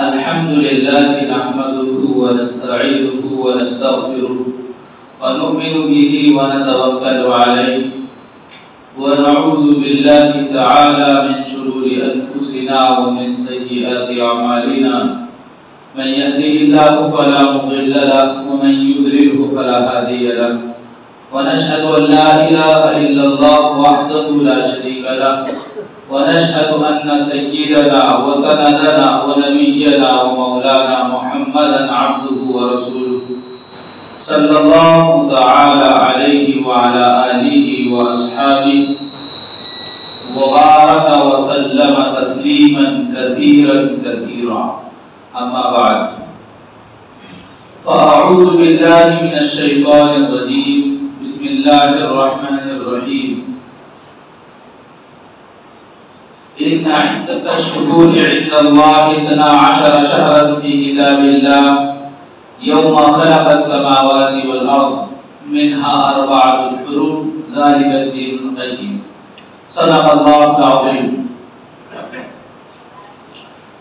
الحمد لله نحمده ونستعينه ونستغفره ونؤمن به ونتوكل عليه ونعوذ بالله تعالى من شرور أنفسنا ومن سيئات أعمالنا من يهده الله فلا مضل له ومن يضلله فلا هادي له ونشهد أن لا إله إلا الله وحده لا شريك له ونشهد أن سيدنا وسندنا ونبينا ومولانا محمدا عبده ورسوله صلى الله تعالى عليه وعلى آله وأصحابه وبارك وسلم تسليما كثيرا كثيرا أما بعد فأعوذ بالله من الشيطان الرجيم بسم الله الرحمن الرحيم إن عدة الشهور عند الله 12 شهرا في كتاب الله يوم خلق السماوات والأرض منها 4 حرم ذلك الدين القيم صدق الله العظيم.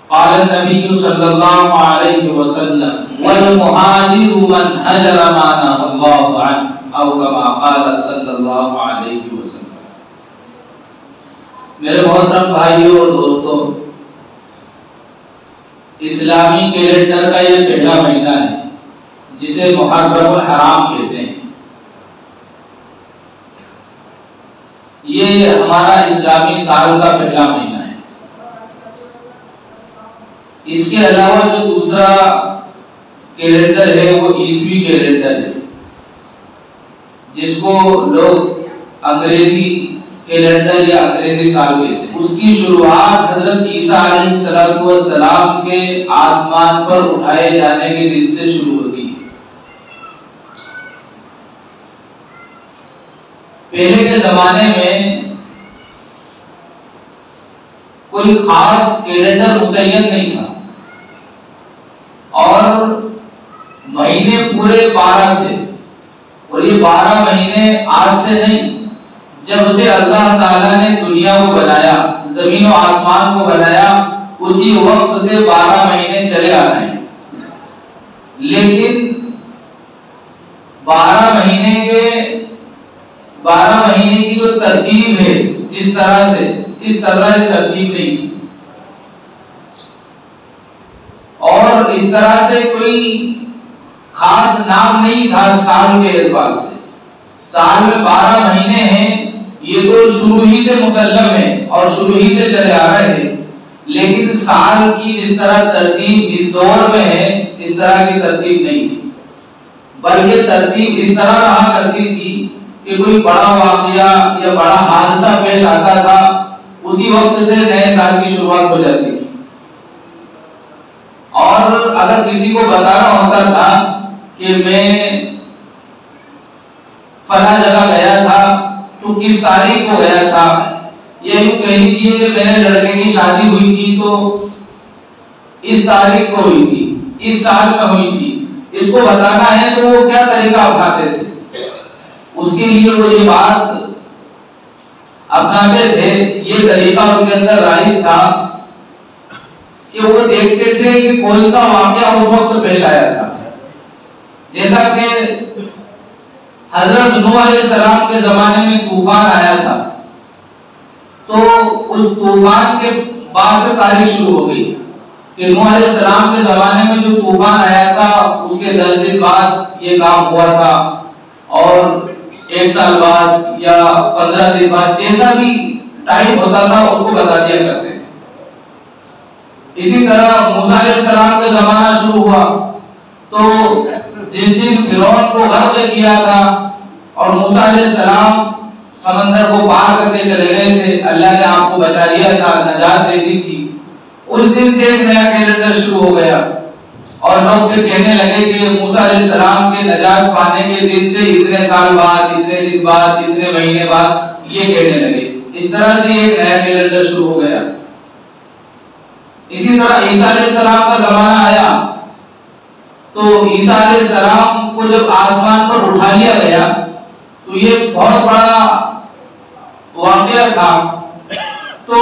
قال النبي صلى الله عليه وسلم والمهاجر من هجر ما نهى الله عنه أو كما قال صلى الله عليه وسلم. میرے محترم بھائیوں اور دوستوں، اسلامی کیلنڈر کا یہ پہلا مہینہ ہے جسے محرم الحرام کہتے ہیں. یہ ہمارا اسلامی سال کا پہلا مہینہ ہے. اس کے علاوہ جو دوسرا کیلنڈر ہے وہ عیسوی کیلنڈر ہے جس کو لوگ انگریزی کیلنڈر یا انگریزی سال کہتے ہیں. اس کی شروعات حضرت عیسیٰ علیہ السلام کے آسمان پر اٹھائے جانے کے دن سے شروع ہوتی ہے. پہلے کے زمانے میں کوئی خاص کیلنڈر متعین نہیں تھا اور مہینے پورے 12 تھے، اور یہ 12 مہینے آج سے نہیں، جب سے اللہ تعالیٰ نے دنیا کو بنایا، زمین و آسمان کو بنایا، اسی وقت سے 12 مہینے چلے آ رہے ہیں. لیکن 12 مہینے کی جو ترتیب ہے جس طرح سے، اس طرح سے ترتیب نہیں تھی، اور اس طرح سے کوئی خاص نام نہیں تھا سال کے اعتبار سے. سال میں 12 مہینے ہیں، یہ تو شروع ہی سے مسلم ہے اور شروع ہی سے چلے آ رہے ہیں، لیکن سال کی جس طرح ترتیب اس دور میں ہے اس طرح کی ترتیب نہیں تھی، بلکہ ترتیب اس طرح رہا کرتی تھی کہ کوئی بڑا واقعہ یا بڑا حادثہ پیش آتا تھا، اسی وقت سے نئے سال کی شروعات ہو جاتی تھی. اور اگر کسی کو بتانا ہوتا تھا کہ میں فلاں جگہ گیا تھا تو کس تاریخ کو گیا تھا، یا یوں کہہ لیجیے کہ میرے لڑکے کی شادی ہوئی تھی تو اس تاریخ کو ہوئی تھی، اس سال میں ہوئی تھی، اس کو بتانا ہے تو وہ کیا طریقہ اپناتے تھے. اس کے لیے وہ یہ بات اپناتے تھے، یہ طریقہ ان کے اندر رائج تھا کہ وہ دیکھتے تھے کہ کون سا واقعہ اس وقت پیش آیا تھا. جیسا کہ حضرت نوح علیہ السلام کے زمانے میں طوفان آیا تھا، تو اس طوفان کے بعد سے تاریخ شروع ہو گئی کہ نوح علیہ السلام کے زمانے میں جو طوفان آیا تھا اس کے 10 دن بعد یہ کام ہوا تھا، اور 1 سال بعد یا 15 دن بعد جیسا بھی ٹائم ہوتا تھا اس کو بتا دیا کرتے تھے. اسی طرح موسیٰ علیہ السلام کا زمانہ شروع ہوا تو جس دن فرعون کو غرق کیا تھا اور موسیٰ علیہ السلام سمندر کو پار کر کے چلے گئے تھے، اللہ نے آپ کو بچا لیا تھا، نجات دے دی تھی، اس دن سے ایک نیا کیلنڈر شروع ہو گیا. اور لوگ پھر کہنے لگے کہ موسیٰ علیہ السلام کے نجات پانے کے دن سے اتنے سال بعد، اتنے دن بعد، اتنے مہینے بعد، یہ کہنے لگے. اس طرح سے ایک نیا کیلنڈر شروع ہو گیا. اسی طرح عیسیٰ علیہ السلام کا زمانہ آیا تو عیسیٰ علیہ السلام کو جب آسمان پر اٹھا لیا گیا تو یہ بہت بڑا واقعہ تھا. تو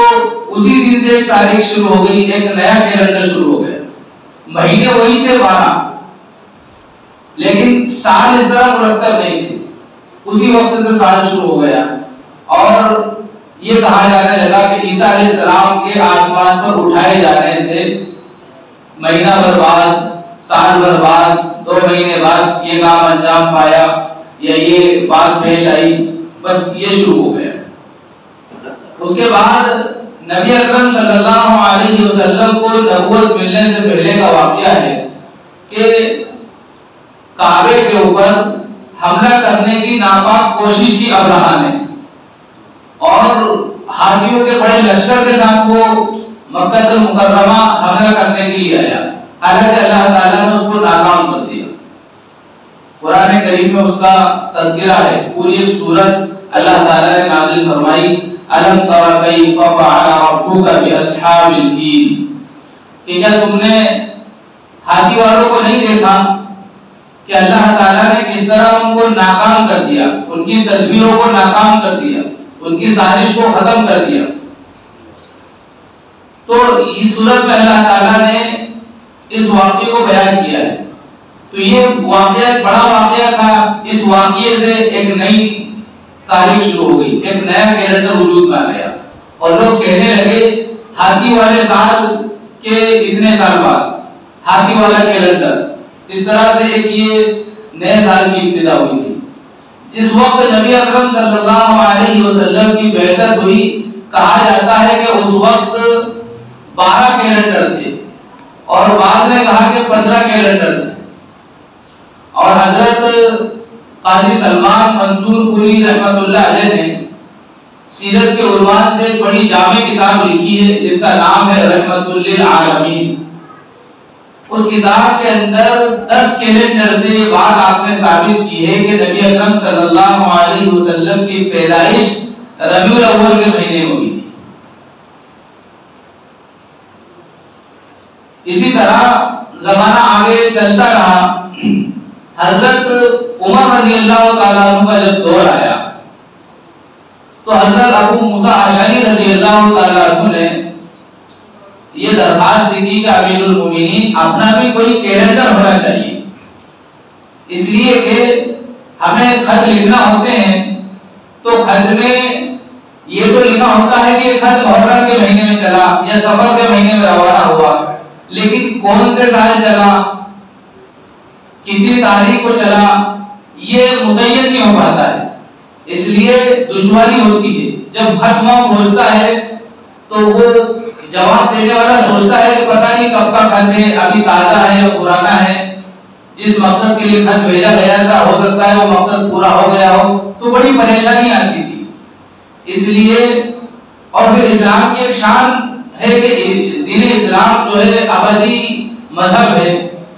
اسی دن سے ایک تاریخ شروع ہو گئی، ایک نیا کیلنڈر شروع ہو گیا. مہینے وہی تھے 12، لیکن سال اس طرح مرتب نہیں تھے. اسی وقت سے سال شروع ہو گیا اور یہ کہا جانے لگا کہ عیسیٰ علیہ السلام کے آسمان پر اٹھائے جانے سے مہینہ بھر بعد، سال بھر بعد، 2 مہینے بعد یہ کام انجام پایا یا یہ بات پیش آئی، بس یہ شروع ہو گیا. اس کے بعد نبی اکرم صلی اللہ علیہ وسلم کو نبوت ملنے سے پہلے کا واقعہ ہے کہ کعبے کے اوپر حملہ کرنے کی ناپاک کوشش کی ابرہہ نے، اور حاجیوں کے بڑے لشکر کے ساتھ وہ مکہ المکرمہ حملہ کرنے کے لیے آیا، حالانکہ اللہ تعالیٰ نے اس کو ناکام کر دیا. قرآن کریم میں اس کا تذکرہ ہے، پوری ایک سورت اللہ تعالیٰ نے نازل فرمائی، الم تر کیف فعل ربک باصحاب الفیل، کہ کیا تم نے ہاتھی والوں کو نہیں دیکھا کہ اللہ تعالیٰ نے کس طرح ان کو ناکام کر دیا، ان کی تدبیروں کو ناکام کر دیا، ان کی سازش کو ختم کر دیا. تو اس صورت میں اللہ تعالیٰ نے اس واقعے کو بیان کیا ہے. تو یہ واقعہ ایک بڑا واقعہ تھا. اس واقعے سے ایک نئی تاریخ شروع ہو گئی، ایک نیا کیلنڈر وجود میں آ گیا اور لوگ کہنے لگے ہاتھی والے سال کے اتنے سال بعد ہاتھی والا کیلنڈر. اس طرح سے ایک یہ نئے سال کی ابتدا ہوئی تھی. جس وقت نبی اکرم صلی اللہ علیہ وسلم کی بعثت ہوئی، کہا جاتا ہے کہ اس وقت 12 کیلنڈر تھے اور بعض نے کہا کہ 15 کیلنڈر تھے. اور حضرت قاضی سلمان منصور پوری رحمت اللہ علیہ نے سیرت کے عنوان سے ایک بڑی جامع کتاب لکھی ہے جس کا نام ہے رحمت للعالمین. اس کتاب کے اندر 10 کیلنڈر سے یہ بات آپ نے ثابت کی ہے کہ نبی اکرم صلی اللہ علیہ وسلم کی پیدائش ربیع الاول کے مہینے میں ہوئی تھی. اسی طرح زمانہ آگے چلتا رہا. حضرت عمر رضی اللہ تعالیٰ عنہ کا جب دور آیا تو حضرت ابو موسیٰ اشعری رضی اللہ تعالیٰ عنہ نے یہ درخواست کی کہ امیر المومنین اپنا بھی کوئی کیلنڈر ہونا چاہیے، اس لیے کہ ہمیں خط لکھنا ہوتے ہیں تو خط میں یہ تو لکھا ہوتا ہے کہ خط محرم کے مہینے میں چلا یا سفر کے مہینے میں روانہ ہوا، لیکن کون سے سال چلا، کتنی تاریخ کو چلا، یہ متعین نہیں ہو پاتا ہے. اس لیے دشواری ہوتی ہے. جب خط وہاں پہنچتا ہے تو وہ جواب دینے والا سوچتا ہے کہ پتہ نہیں کب کا خط ہے، ابھی تازہ ہے یا پرانا ہے. جس مقصد کے لیے خط بھیجا گیا تھا ہو سکتا ہے وہ مقصد پورا ہو گیا ہو، تو بڑی پریشانی آتی تھی. اس لیے اور پھر اسلام کی ایک شان ہے کہ دین اسلام جو ہے ابدی مذہب ہے.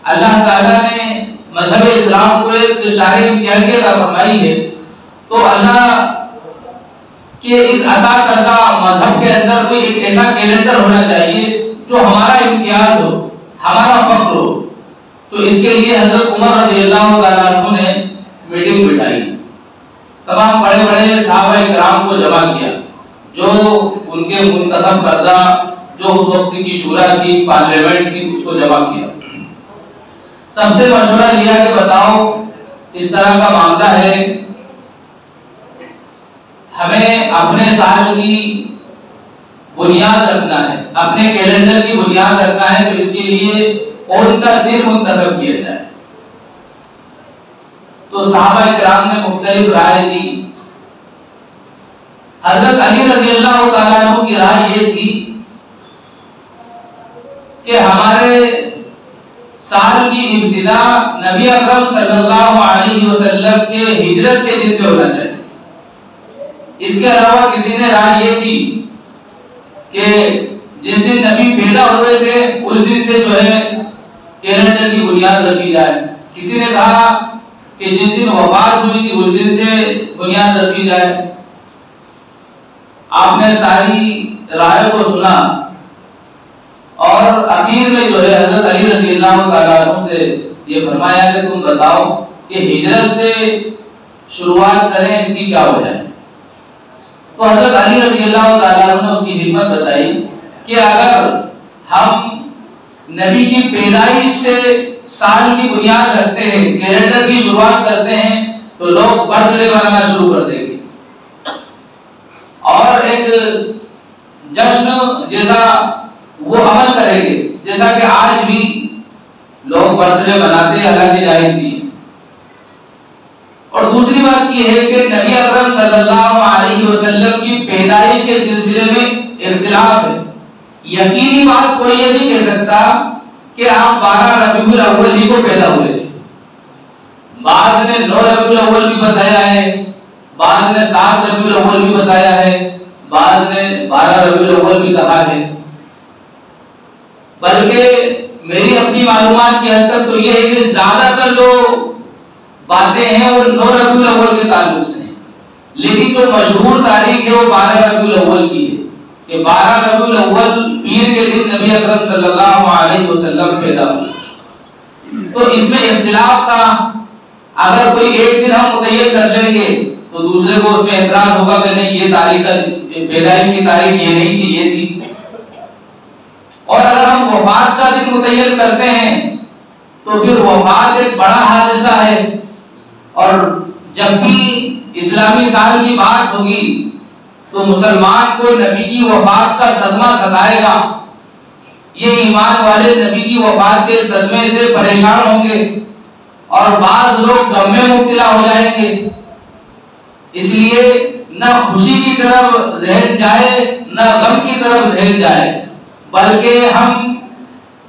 اللہ تعالیٰ نے مذہب اسلام کو ایک شان امتیازی عطا فرمائی ہے. تو اللہ کہ اس عطا کردہ مذہب کے اندر کوئی ایک ایسا کیلنڈر ہونا چاہیے جو ہمارا امتیاز ہو، ہمارا فخر ہو. تو اس کے لیے حضرت عمر رضی اللہ تعالیٰ عنہ نے میٹنگ بٹھائی، تمام بڑے بڑے صحابہ کرام کو جمع کیا، جو ان کے منتخب کردہ جو اس وقت کی شورا کی پارلیمنٹ تھی اس کو جمع کیا. سب سے مشورہ لیا کہ بتاؤ اس طرح کا معاملہ ہے، ہمیں اپنے سال کی بنیاد رکھنا ہے، اپنے کیلنڈر کی بنیاد رکھنا ہے، تو اس کے لیے کون سا دن منتخب کیا جائے. تو صحابہ کرام نے مختلف رائے دی. حضرت علی رضی اللہ تعالیٰ عنہ کی رائے یہ تھی کہ ہمارے سال کی ابتدا نبی اکرم صلی اللہ علیہ وسلم کے ہجرت کے دن سے ہونا چاہیے. اس کے علاوہ کسی نے رائے یہ دی کہ جس دن نبی پیدا ہوئے تھے اس دن سے جو ہے کیلنڈر کی بنیاد رکھی جائے. کسی نے کہا کہ جس دن وفات ہوئی تھی اس دن سے بنیاد رکھی جائے. آپ نے ساری رائے کو سنا اور اخیر میں جو ہے حضرت علی رضی اللہ تعالیٰ عنہ سے یہ فرمایا کہ تم بتاؤ کہ ہجرت سے شروعات کریں، اس کی کیا وجہ ہے. تو حضرت علی رضی اللہ تعالیٰ عنہ نے اس کی حکمت بتائی کہ اگر ہم نبی کی پیدائش سے سال کی بنیاد رکھتے ہیں، کیلنڈر کی شروعات کرتے ہیں، تو لوگ برتھ ڈے منانا شروع کر دیں گے اور ایک جشن جیسا وہ عمل کریں گے، جیسا کہ آج بھی لوگ برتھ ڈے مناتے ہیں، حالانکہ جائز نہیں ہے۔ اور دوسری بات یہ ہے کہ نبی اکرم صلی اللہ علیہ وسلم کی پیدائش کے سلسلے میں اختلاف ہے۔ یقینی بات کوئی یہ نہیں کہہ سکتا کہ آپ 12 ربیع الاول ہی کو پیدا ہوئے تھے۔ بعض نے 9 ربیع الاول بھی بتایا ہے، بعض نے 7 ربیع الاول بھی بتایا ہے، بعض نے 12 ربیع الاول بھی کہا ہے۔ بلکہ میری اپنی معلومات کی حد تک تو یہ ہے کہ زیادہ تر جو باتیں ہیں وہ 9 ربیع الاول کے تعلق سے ہیں، لیکن جو مشہور تاریخ ہے وہ 12 ربیع الاول کی ہے کہ 12 ربیع الاول پیر کے دن نبی اکرم صلی اللہ علیہ وسلم پیدا ہوئے۔ تو اس میں اختلاف تھا، اگر کوئی ایک دن ہم متعین کر لیں گے تو دوسرے کو اس میں اعتراض ہوگا کہ نہیں یہ تاریخ پیدائش کی تاریخ یہ نہیں تھی، یہ تھی۔ اور اگر ہم وفات کا دن متعین کرتے ہیں تو پھر وفات ایک بڑا حادثہ ہے، اور جب بھی اسلامی سال کی بات ہوگی تو مسلمان کو نبی کی وفات کا صدمہ ستائے گا، یہ ایمان والے نبی کی وفات کے صدمے سے پریشان ہوں گے اور بعض لوگ غم میں مبتلا ہو جائیں گے۔ اس لیے نہ خوشی کی طرف ذہن جائے نہ غم کی طرف ذہن جائے، بلکہ ہم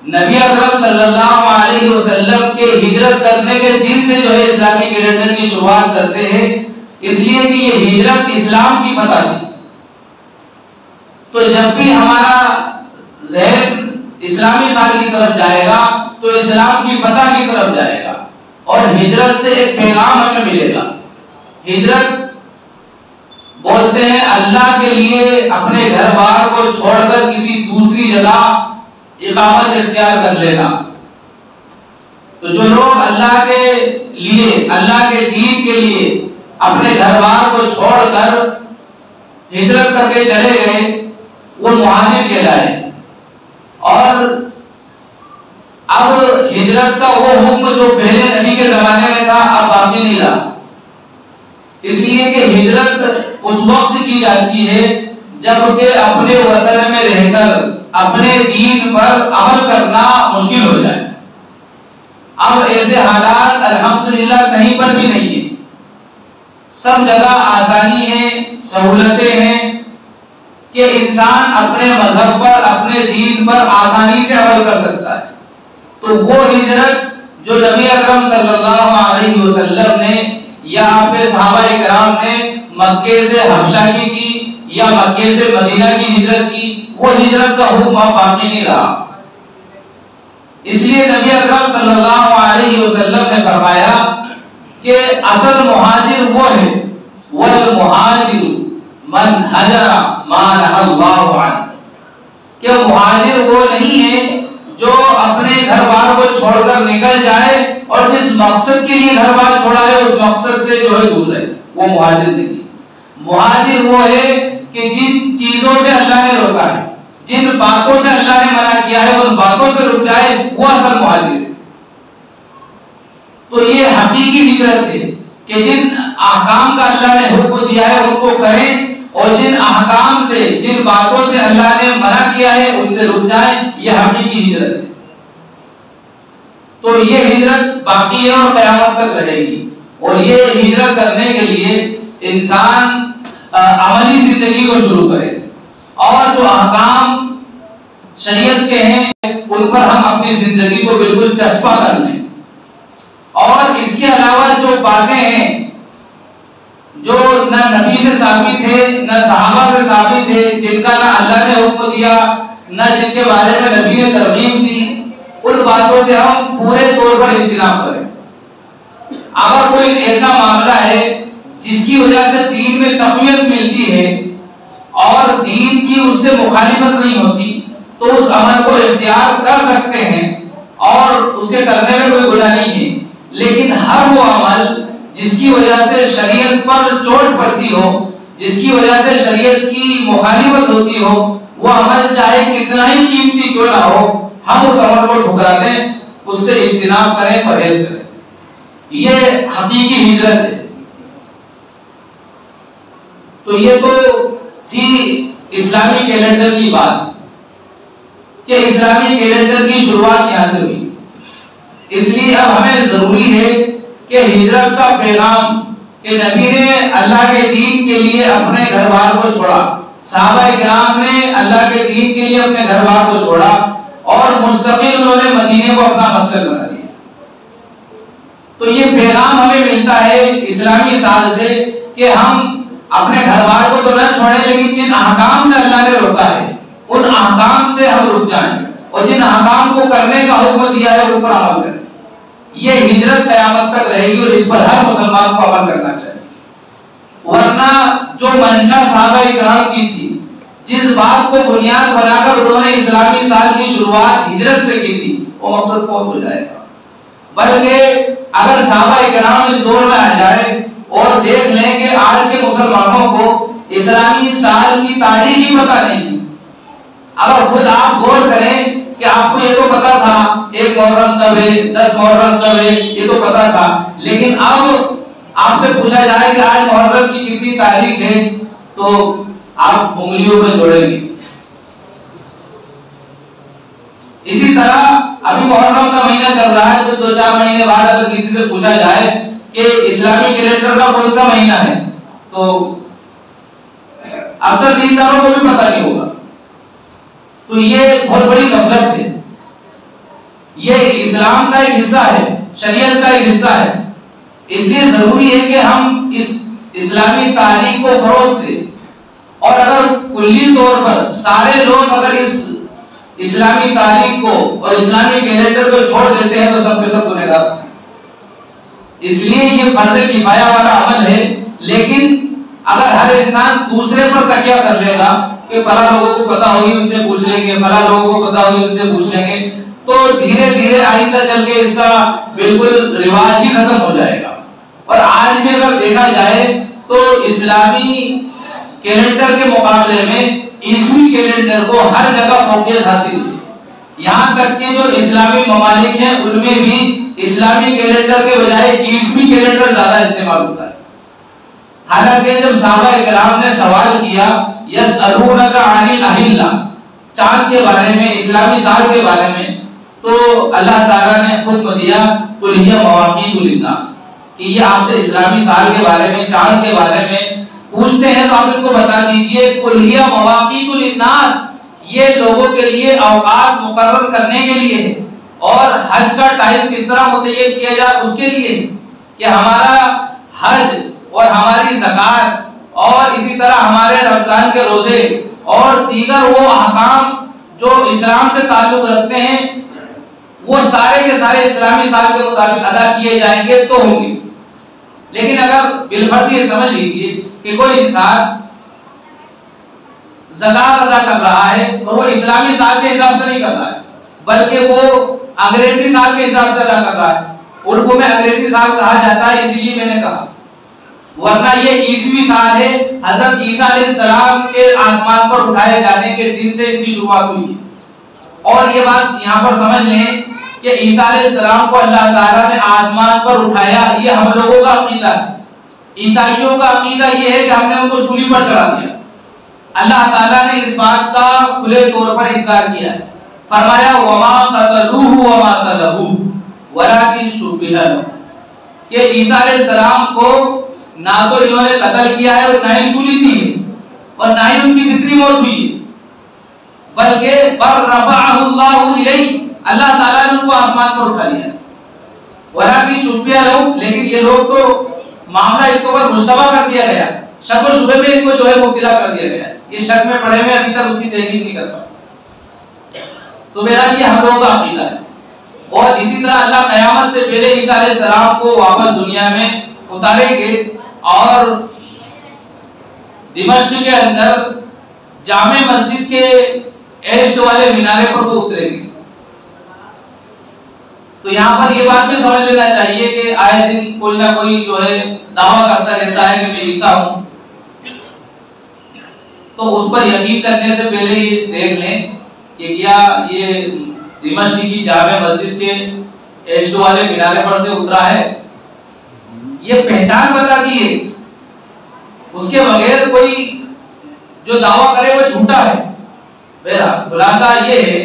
نبی اکرم صلی اللہ علیہ وسلم کے ہجرت کرنے کے دن سے جو ہے اسلامی کیلنڈر کی شروعات کرتے ہیں، اس لیے کہ یہ ہجرت اسلام کی فتح تھی۔ تو جب بھی ہمارا ذہن اسلامی سال کی طرف جائے گا تو اسلام کی فتح کی طرف جائے گا، اور ہجرت سے ایک پیغام ہمیں ملے گا۔ ہجرت بولتے ہیں اللہ کے لیے اپنے گھر بار کو چھوڑ کر کسی دوسری جگہ اقامت اختیار کر لینا۔ تو جو لوگ اللہ کے لیے، اللہ کے دین کے لیے اپنے گھر بار کو چھوڑ کر ہجرت کر کے چلے گئے وہ مہاجر کہلائے۔ اور اب ہجرت کا وہ حکم جو پہلے نبی کے زمانے میں تھا اب باقی نہیں رہا، اس لیے کہ ہجرت اس وقت کی جاتی ہے جب کہ اپنے وطن میں رہ کر اپنے دین پر عمل کرنا مشکل ہو جائے۔ اب ایسے حالات الحمدللہ کہیں پر بھی نہیں ہے، سب جگہ آسانی ہے، سہولتیں ہیں کہ انسان اپنے مذہب پر اپنے دین پر آسانی سے عمل کر سکتا ہے۔ تو وہ ہجرت جو نبی اکرم صلی اللہ علیہ وسلم نے یا آپ صحابہ کرام نے مکے سے حبشہ کی یا مکے سے مدینہ کی ہجرت کی، وہ ہجرت کا حکم باقی نہیں رہا۔ اس لیے نبی اکرم صلی اللہ علیہ وسلم نے فرمایا کہ اصل مہاجر وہ ہے، والمہاجر من ہجر ما نہی اللہ عنہ، کہ مہاجر وہ نہیں ہے جو اپنے گھر بار کو چھوڑ کر نکل جائے اور جس مقصد کے لیے گھر بار چھوڑا ہے اس مقصد سے جو ہے دور رہے، وہ مہاجر نہیں۔ مہاجر وہ ہے کہ جن چیزوں سے اللہ نے روکا ہے، جن باتوں سے اللہ نے منع کیا ہے ان باتوں سے رک جائے، وہ اصل مہاجر ہے۔ تو یہ حقیقی ہجرت ہے کہ جن احکام کا اللہ نے حکم دیا ہے ان کو کریں، اور جن احکام سے جن باتوں سے اللہ نے منع کیا ہے ان سے رک جائیں، یہ حقیقی ہجرت ہے۔ تو یہ ہجرت باقی ہے اور قیامت تک رہے گی، اور یہ ہجرت کرنے کے لیے انسان عملی زندگی کو شروع کرے، اور جو احکام شریعت کے ہیں ان پر ہم اپنی زندگی کو بالکل چسپاں کر لیں۔ اور اس کے علاوہ جو باتیں ہیں جو نہ نبی سے ثابت ہے نہ صحابہ سے ثابت ہے، جن کا نہ اللہ نے حکم دیا نہ جن کے بارے میں نبی نے ترغیب دی، ان باتوں سے ہم پورے طور پر اجتناب کریں۔ اگر کوئی ایسا معاملہ ہے جس کی وجہ سے دین میں تقویت ملتی ہے اور دین کی اس سے مخالفت نہیں ہوتی تو اس عمل کو اختیار کر سکتے ہیں اور اس کے کرنے میں کوئی گناہ نہیں ہے، لیکن ہر وہ عمل جس کی وجہ سے شریعت پر چوٹ پڑتی ہو، جس کی وجہ سے شریعت کی مخالفت ہوتی ہو، وہ عمل چاہے کتنا ہی قیمتی کیوں نہ ہو، ہم اس عمل کو ٹھکرا دیں، اس سے اجتناب کریں، پرہیز کریں. یہ حقیقی ہجرت ہے. تو یہ تو تھی اسلامی کیلنڈر کی بات کہ اسلامی کیلنڈر کی شروعات یہاں سے ہوئی. اس لیے اب ہمیں ضروری ہے کہ ہجرت کا پیغام کہ نبی نے اللہ کے دین کے لیے اپنے گھر بار کو چھوڑا، صحابہ کرام نے اللہ کے دین کے لیے اپنے گھر بار کو چھوڑا اور مستقل انہوں نے مدینے کو اپنا مسکن بنا لیا. تو یہ پیغام ہمیں ملتا ہے اسلامی سال سے کہ ہم اپنے گھر بار کو تو نہ چھوڑیں، لیکن جن احکام سے اللہ نے روکا ہے ان احکام سے ہم رک جائیں اور جن احکام کو کرنے کا حکم دیا ہے ان پر عمل کریں. یہ ہجرت قیامت تک رہے گی اور اس پر ہر مسلمان کو عمل کرنا چاہیے. ورنہ جو منشا صحابہ کرام کی تھی، جس بات کو بنیاد بنا کر انہوں نے اسلامی سال کی شروعات ہجرت سے کی تھی، وہ مقصد فوت ہو جائے گا. بلکہ اگر صحابہ کرام اس دور میں آ جائے اور دیکھ لیں کہ آج کے مسلمانوں کو اسلامی سال کی تاریخ ہی پتہ نہیں، اگر خود آپ غور کریں کہ آپ کو یہ تو پتا تھا 1 محرم کب ہے، 10 محرم کب ہے، یہ تو پتا تھا، لیکن اب آپ سے پوچھا جائے کہ آج محرم کی کتنی تاریخ ہے تو آپ انگلیوں پہ جوڑیں گے. اسی طرح ابھی محرم کا مہینہ چل رہا ہے، تو 2-4 مہینے بعد اگر کسی سے پوچھا جائے کہ اسلامی کیلنڈر کا کون سا مہینہ ہے تو اکثر دینداروں کو بھی پتہ نہیں ہوگا. تو یہ بہت بڑی غفلت ہے. یہ اسلام کا ایک حصہ ہے، شریعت کا ایک حصہ ہے. اس لیے ضروری ہے کہ ہم اس اسلامی تاریخ کو فروغ دیں. اور اگر کلی طور پر سارے لوگ اگر اس اسلامی تاریخ کو اور اسلامی کیلنڈر کو چھوڑ دیتے ہیں تو سب کے سب گنہگار ہیں. اس لیے یہ فرض کفایہ والا عمل ہے. لیکن اگر ہر انسان دوسرے پر تکیہ کر لے گا کہ فلاں لوگوں کو پتہ ہوگی ان سے پوچھ لیں گے، فلاں لوگوں کو پتہ ہوگی ان سے پوچھ لیں گے، تو دھیرے دھیرے آئندہ چل کے اس کا بالکل رواج ہی ختم ہو جائے گا. اور آج میں اگر دیکھا جائے تو اسلامی کیلنڈر کے مقابلے میں عیسوی کیلنڈر کو ہر جگہ فوقیت حاصل ہوئی. یہاں تک کہ جو اسلامی ممالک ہیں ان میں بھی اسلامی کیلنڈر کے بجائے عیسوی کیلنڈر زیادہ استعمال ہوتا ہے. حالانکہ جب صحابہ کرام نے سوال کیا یسألونک عن الاہلہ، چاند کے بارے میں، اسلامی سال کے بارے میں، تو اللہ تعالیٰ نے حکم دیا قل ہی مواقیت للناس کہ یہ آپ سے اسلامی سال کے بارے میں، چاند کے بارے میں پوچھتے ہیں تو آپ ان کو بتا دیجئے قل ہی مواقیت للناس، یہ لوگوں کے لیے اوقات مقرر کرنے کے لیے ہے. اور حج کا ٹائم کس طرح متعین کیا جائے اس کے لیے کہ ہمارا حج اور ہماری زکات اور اسی طرح ہمارے رمضان کے روزے اور دیگر وہ احکام جو اسلام سے تعلق رکھتے ہیں وہ سارے کے سارے اسلامی سال کے مطابق ادا کیے جائیں گے تو ہوں گے. لیکن اگر بالفرض یہ سمجھ لیجیے کہ کوئی انسان زکات ادا کر رہا ہے تو وہ اسلامی سال کے حساب سے نہیں کر رہا ہے بلکہ وہ انگریزی سال کے حساب سے ادا کر رہا ہے. اردو میں انگریزی سال کہا جاتا ہے، اسی لیے میں نے کہا، ورنہ یہ عیسوی سال ہے. حضرت عیسیٰ علیہ السلام کے آسمان پر اٹھائے جانے کے دن سے اس کی شروعات ہوئی ہے. اور یہ بات یہاں پر سمجھ لیں کہ عیسیٰ علیہ السلام کو اللہ تعالیٰ نے آسمان پر اٹھایا، یہ ہم لوگوں کا عقیدہ ہے. عیسائیوں کا عقیدہ یہ ہے کہ ہم نے ان کو سولی پر چڑھا دیا. اللہ تعالیٰ نے اس بات کا کھلے طور پر انکار کیا ہے. فرمایا وما قتلوه وما صلبوه ولكن شبه لهم کہ عیسیٰ علیہ السلام کو نہ تو انہوں نے قتل کیا ہے اور نہ ہی سولی دی ہے اور نہ ہی ان کی ذکری موت ہوئی ہے، بلکہ بر رفعہ اللہ الیہ، اللہ تعالیٰ نے ان کو آسمان پر اٹھا لیا. ولكن شبه لهم، لیکن یہ لوگ تو معاملہ ان کو مشتبہ کر دیا گیا، شک و شبہ میں ان کو جو ہے مبتلا کر دیا گیا. یہ شک میں پڑے ہوئے ابھی تک اس کی تحقیق نہیں کر پائے. تو میرا یہ ہم لوگوں کا عقیدہ ہے. اور اسی طرح اللہ قیامت سے پہلے عیسیٰ علیہ السلام کو واپس دنیا میں اتاریں گے اور دمشق کے اندر جامع مسجد کے ایسٹ والے مینارے پر وہ اتریں گے. تو یہاں پر یہ بات بھی سمجھ لینا چاہیے کہ آئے دن کوئی نہ کوئی جو ہے دعویٰ کرتا رہتا ہے کہ میں عیسیٰ ہوں، تو اس پر یقین کرنے سے پہلے یہ دیکھ لیں کہ کیا یہ دمشق کی جامع مسجد کے H2 والے مینارے پر سے اترا ہے، یہ پہچان بتا دی ہے، اس کے بغیر کوئی جو دعویٰ کرے وہ جھوٹا ہے۔ بہرحال خلاصہ یہ ہے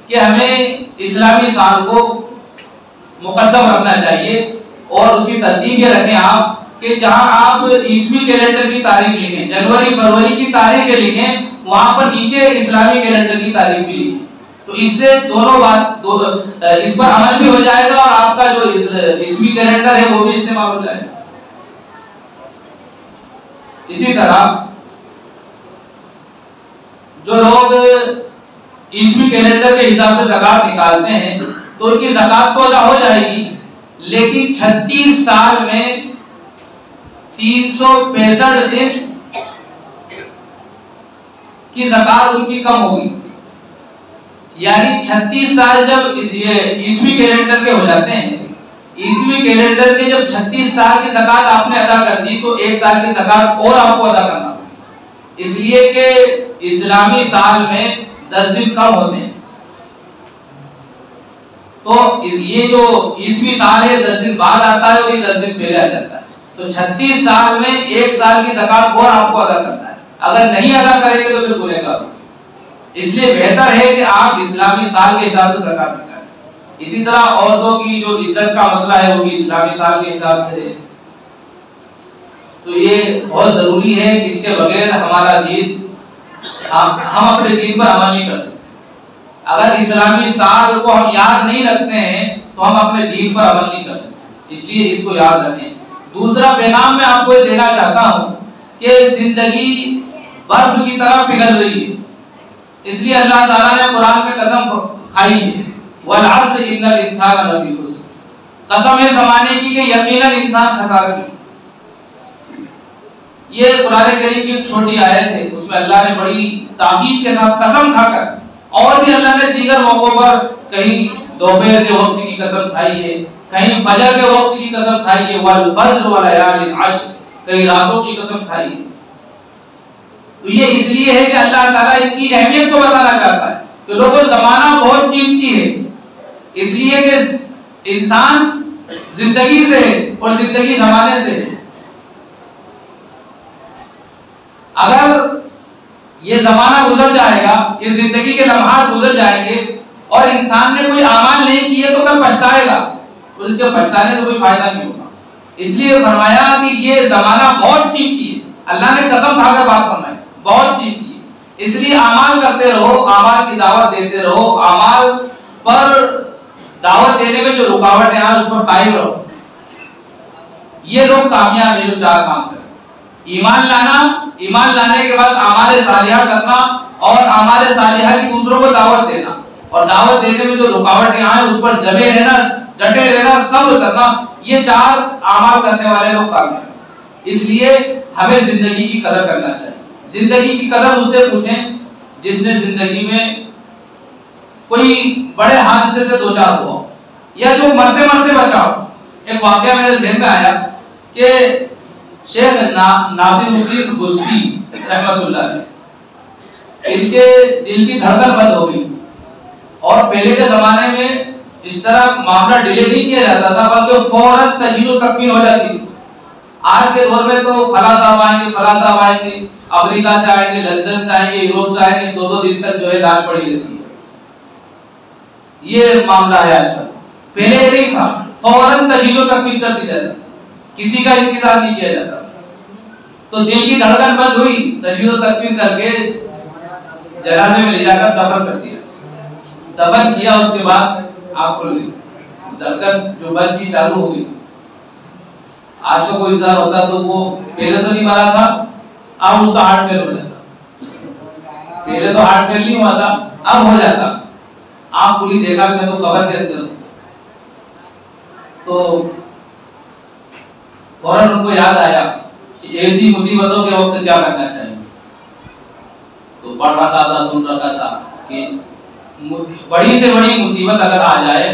کہ ہمیں اسلامی سال کو مقدم رکھنا چاہیے، اور اس کی ترتیب یہ رکھیں آپ کہ جہاں آپ عیسوی کیلنڈر کی تاریخ لکھیں، جنوری فروری کی تاریخ لکھیں، وہاں پر نیچے اسلامی کیلنڈر کی تاریخ بھی لکھیں، تو اس سے دونوں بات اس پر عمل بھی ہو جائے گا اور آپ کا جو عیسوی کیلنڈر ہے وہ بھی استعمال ہو جائے گا۔ اسی طرح جو لوگ عیسوی کیلنڈر کے حساب سے زکات نکالتے ہیں تو ان کی زکات تو ادا ہو جائے گی، لیکن 36 سال میں 365 دن کی زکات ان کی کم ہوگی، یعنی 36 سال جب عیسوی کیلنڈر کے ہو جاتے ہیں، عیسوی کیلنڈر کے جب 36 سال کی زکات آپ نے ادا کر دی تو 1 سال کی زکات اور آپ کو ادا کرنا ہوگی، اس لیے کہ اسلامی سال میں 10 دن کم ہوتے ہیں، تو یہ جو عیسوی سال ہے 10 دن بعد آتا ہے اور یہ 10 دن پہلے آ جاتا ہے، تو 36 سال میں 1 سال کی زکات اور آپ کو ادا کرنا ہے، اگر نہیں ادا کریں گے تو پھر گنہگار ہوگا، اس لیے بہتر ہے کہ آپ اسلامی سال کے حساب سے زکات نکالیں۔ اسی طرح عورتوں کی جو عزت کا مسئلہ ہے وہ بھی اسلامی سال کے حساب سے ہے، تو یہ بہت ضروری ہے کہ اس کے بغیر ہمارا دین ہم اپنے دین پر عمل نہیں کر سکتے۔ اگر اسلامی سال کو ہم یاد نہیں رکھتے ہیں تو ہم اپنے دین پر عمل نہیں کر سکتے، اس لیے اس کو یاد رکھیں۔ دوسرا پیغام میں آپ کو یہ دینا چاہتا ہوں کہ زندگی برف کی طرح پگھل رہی ہے، اس لیے اللہ تعالیٰ نے قرآن میں قسم کھائی ہے وَالْعَصْرِ إِنَّ الْإِنسَانَ لَفِي خُسْرٍ، قسم ہے زمانے کی کہ یقیناً انسان خسارے میں۔ یہ قرآن کریم کی ایک چھوٹی آیت ہے، اس میں اللہ نے بڑی تاکید کے ساتھ قسم کھا کر، اور بھی اللہ نے دیگر موقعوں پر کہیں دوپہر کے وقت کی قسم کھائی ہے، کہیں فجر کے وقت کی قسم کھائی ہے، وَالْفَجْرِ وَلَيَالٍ عَشْرٍ، کہیں راتوں کی قسم کھائی ہے۔ تو یہ اس لیے ہے کہ اللہ تعالیٰ ان کی اہمیت کو بتانا چاہتا ہے کہ لوگوں زمانہ بہت قیمتی ہے، اس لیے کہ انسان زندگی سے اور زندگی زمانے سے، اگر یہ زمانہ گزر جائے گا، یہ زندگی کے لمحات گزر جائیں گے اور انسان نے کوئی اعمال نہیں کیے تو کل پچھتائے گا، اور اس کے پچھتانے سے کوئی فائدہ نہیں ہوگا۔ اس لیے فرمایا کہ یہ زمانہ بہت قیمتی ہے، اللہ نے قسم کھا کر بات فرمائی بہت قیمتی ہے، اس لیے اعمال کرتے رہو، اعمال کی دعوت دیتے رہو، اعمال پر دعوت دینے میں جو رکاوٹیں ہیں اس پر قائم رہو۔ یہ لوگ کامیاب ہیں جو 4 کام کریں: ایمان لانا، ایمان لانے کے بعد اعمال صالحہ کرنا، اور اعمال صالحہ کی دوسروں کو دعوت دینا، اور دعوت دینے میں جو رکاوٹیں آئیں اس پر جمے رہنا، ڈٹے رہنا، صبر کرنا، یہ 4 اعمال کرنے والے لوگ کامیاب ہیں۔ اس لیے ہمیں زندگی کی قدر کرنا چاہیے۔ زندگی کی قدر اس سے پوچھیں جس نے زندگی میں کوئی بڑے حادثے سے دوچار ہوا یا جو مرتے مرتے بچا ہو۔ ایک واقعہ میرے ذہن میں آیا کہ شیخ ناصر الدین بستی رحمت اللہ علیہ، ان کے دل کی دھڑکن بند ہو گئی، اور پہلے کے زمانے میں اس طرح معاملہ ڈیلے نہیں کیا جاتا تھا بلکہ فوراً تجہیز و تکفین ہو جاتی تھی۔ آج کے دور میں تو فلاں صاحب آئیں گے، فلاں صاحب آئیں گے، امریکہ سے آئیں گے، لندن سے آئیں گے، یوروپ سے آئیں گے، 2 دن تک جو ہے لاش پڑی رہتی ہے۔ یہ معاملہ ہے آج کل، پہلے یہ نہیں تھا، فوراً تجہیز و تکفین کر دی جاتی، کسی کا انتظار نہیں کیا جاتا۔ تو دل کی دھڑکن بند ہوئی، تجہیز و تکفین کر کے جنازے میں لے جا کر دفن کر دیا۔ دفن کیا، اس کے بعد آپ کھل گئی، دھڑکن جو بند تھی چالو ہو گئی۔ آج کا کوئی انسان ہوتا تو وہ پہلے تو نہیں مرا تھا، اب اس کا ہارٹ فیل ہو جاتا، پہلے تو ہارٹ فیل نہیں ہوا تھا، اب ہو جاتا۔ آپ کھلی دیکھا میں تو قبر کے اندر، تو فوراً ان کو یاد آیا کہ ایسی مصیبتوں کے وقت کیا کرنا چاہیے۔ تو پڑھ رہا تھا، سن رہا تھا کہ بڑی سے بڑی مصیبت اگر آ جائے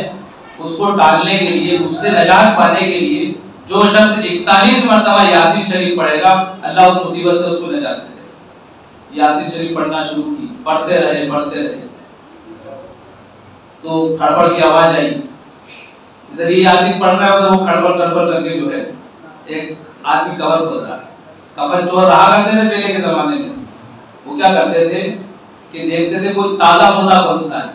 اس کو ٹالنے کے لیے، اس سے نجات پانے کے لیے جو شخص 41 مرتبہ یاسین شریف پڑھے گا، اللہ اس مصیبت سے اس کو نجات دے گا۔ یاسین شریف پڑھنا شروع کی، پڑھتے رہے۔ تو کھڑبڑ کی آواز آئی, ادھر یہ یاسین پڑھ رہا ہے, ادھر وہ کھڑبڑ کر کے جو ہے ایک آدمی قبر کھود رہا ہے. کفن چور رہا کرتے تھے پہلے کے زمانے میں, وہ کیا کرتے تھے کہ دیکھتے تھے کوئی تازہ مردہ کون سا ہے,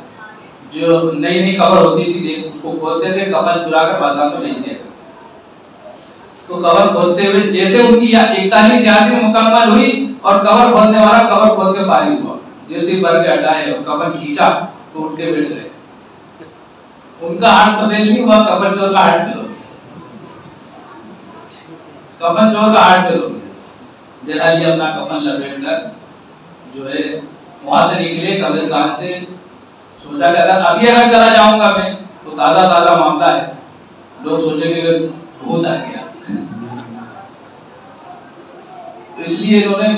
جو نئی نئی قبر ہوتی تھی دیکھ اس کو کھودتے تھے, کفن چرا کر بازار میں بیچ دیا. تو قبر کھودتے ہوئے جیسے ان کی 41 یاسین مکمل ہوئی اور قبر کھودنے والا قبر کھود کے فارغ ہوا, جیسے بھر کے ہٹائے اور کفن کھینچا تو اٹھ کے بیٹھ گئے. ان کا ہاتھ تو فیل نہیں ہوا, کفن چور کا ہاتھ فیل ہو گیا. کفن چور کا ہاتھ فیل ہو گیا. جلالی اپنا کفن لپیٹ کر جو ہے وہاں سے نکلے قبرستان سے. سوچا کہ اگر چلا جاؤں گا میں تو تازہ معاملہ ہے, لوگ سوچیں گے کہ بھوت آ گیا. تو اس لیے انہوں نے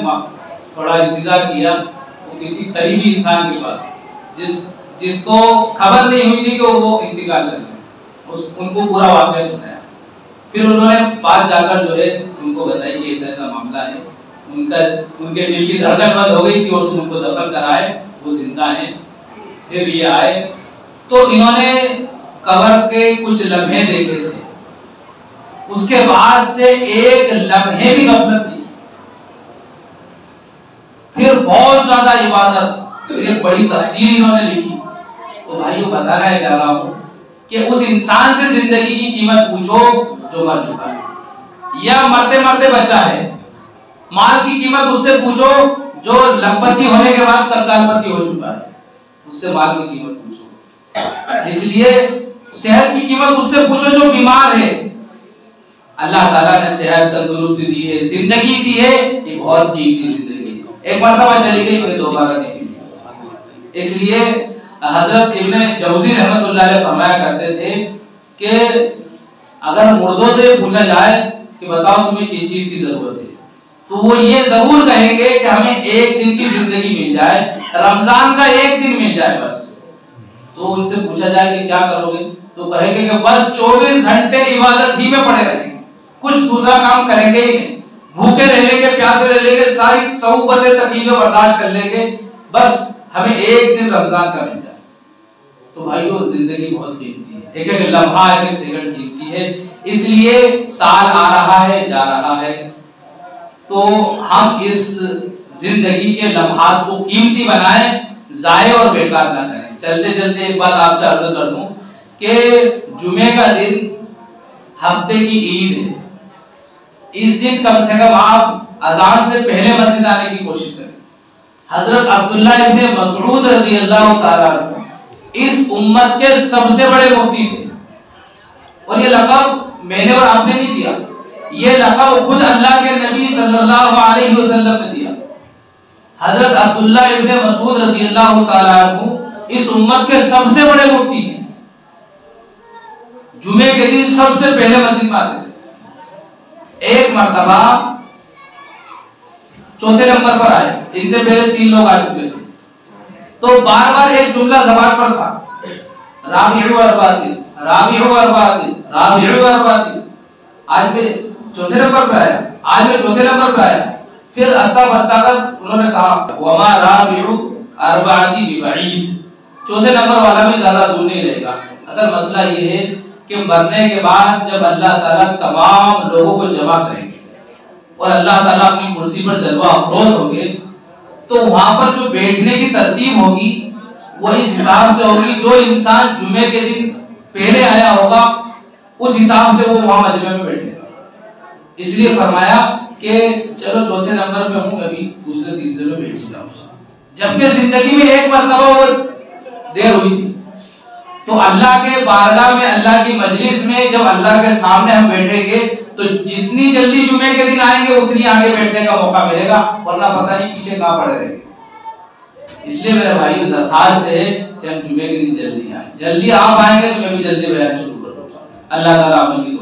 تھوڑا انتظار کیا, وہ کسی قریبی انسان کے پاس جس کو خبر نہیں ہوئی تھی کہ وہ انتقال کر گئے, ان کو پورا واقعہ سنایا. پھر انہوں نے بات جا کر جو ہے ان کو بتائی کہ ایسا معاملہ ہے. ان کے دل کی دھڑکن بند ہو گئی تھی اور تم ان کو دفن کرائے, وہ زندہ ہیں. پھر یہ آئے تو انہوں نے قبر کے کچھ لمحے دیکھے تھے, اس کے بعد سے ایک لمحے بھی غفلت نہیں. پھر بہت زیادہ عبادت, ایک بڑی تفسیر انہوں نے لکھی. تو بھائیو بتانا چاہ رہا ہوں کہ اس انسان سے زندگی کی قیمت پوچھو جو مر چکا ہے, یا مرتے بچا ہے. مال کی قیمت اس سے پوچھو جو لکھپتی ہونے کے بعد کنگال پتی ہو چکا ہے, اس سے مال کی قیمت پوچھو. اس لیے صحت کی قیمت اس سے پوچھو جو بیمار ہے. اللہ تعالیٰ نے صحت تندرستی دی ہے, زندگی دی ہے, یہ بہت قیمتی زندگی ہے. ایک مرتبہ چلی گئی پھر دوبارہ نہیں ملی. اس لیے حضرت ابن جوزی رحمۃ اللہ علیہ فرمایا کرتے تھے کہ اگر مردوں سے پوچھا جائے کہ بتاؤ تمہیں کس چیز کی ضرورت ہے, تو وہ یہ ضرور کہیں گے کہ ہمیں ایک دن کی زندگی مل جائے, رمضان کا ایک دن مل جائے بس. تو ان سے پوچھا جائے کہ کیا کرو گے, تو کہیں گے کہ بس 24 گھنٹے عبادت ہی میں پڑے رہیں گے, کچھ دوسرا کام کریں گے ہی نہیں. بھوکے رہ لیں گے, پیاسے رہ لیں گے, ساری صعوبتیں تکلیفیں برداشت کر لیں گے, بس ہمیں ایک دن رمضان کا مل جائے. تو بھائیو زندگی بہت قیمتی ہے, ایک ایک لمحہ ایک ایک سیکنڈ قیمتی ہے. اس لیے سال آ رہا ہے جا رہا ہے, تو ہم اس زندگی کے لمحات کو قیمتی بنائیں, ضائع اور بیکار نہ کریں. چلتے ایک بات آپ سے عرض کر دوں کہ جمعے کا دن ہفتے کی عید ہے. اس دن کم سے کم آپ اذان سے پہلے مسجد آنے کی کوشش کریں. حضرت عبداللہ ابن مسعود رضی اللہ تعالیٰ عنہ اس امت کے سب سے بڑے مفتی تھے, اور یہ لقب میں نے اور آپ نے نہیں دیا, یہ لقب خود اللہ کے نبی صلی اللہ علیہ وسلم نے دیا. حضرت عبداللہ ابن مسعود رضی اللہ تعالیٰ عنہ اس امت کے سب سے بڑے مفتی ہیں. جمعے کے دن سب سے پہلے مسجد میں آتے تھے. ایک مرتبہ چوتھے نمبر پر آئے, ان سے پہلے 3 لوگ آ چکے تھے, تو بار بار ایک جملہ زبان پر تھا, رابعو اربعین رابعو اربعین رابعو اربعین. آج میں چوتھے نمبر پر آیا, پھر استا بستا کر انہوں نے کہا وما رابعو اربعین ببعید, چوتھے نمبر والا بھی زیادہ دور نہیں رہے گا. اصل مسئلہ یہ ہے کہ مرنے کے بعد جب اللہ تعالیٰ تمام لوگوں کو جمع کریں گے اور اللہ تعالیٰ اپنی کرسی پر جلوہ افروز ہوں گے, تو وہاں پر جو بیٹھنے کی ترتیب ہوگی وہ اس حساب سے ہوگی جو انسان جمعے کے دن پہلے آیا ہوگا اس حساب سے وہ وہاں مجمع میں بیٹھے گا. اس لیے فرمایا کہ چلو چوتھے نمبر پہ ہوں, میں بھی دوسرے تیسرے میں بیٹھ جاؤں. جبکہ زندگی میں ایک مرتبہ وہ دیر ہوئی تھی. تو اللہ کے بارگاہ میں, اللہ کی مجلس میں جب اللہ کے سامنے ہم بیٹھیں گے تو جتنی جلدی جمعے کے دن آئیں گے اتنی آگے بیٹھنے کا موقع ملے گا, ورنہ پتہ نہیں پیچھے کہاں پڑے رہیں گے. اس لیے میرے بھائیو درخواست ہے کہ ہم جمعے کے دن جلدی آئیں. جلدی آپ آئیں گے تو میں بھی جلدی بیان شروع کر دوں گا. اللہ تعالیٰ آپ کی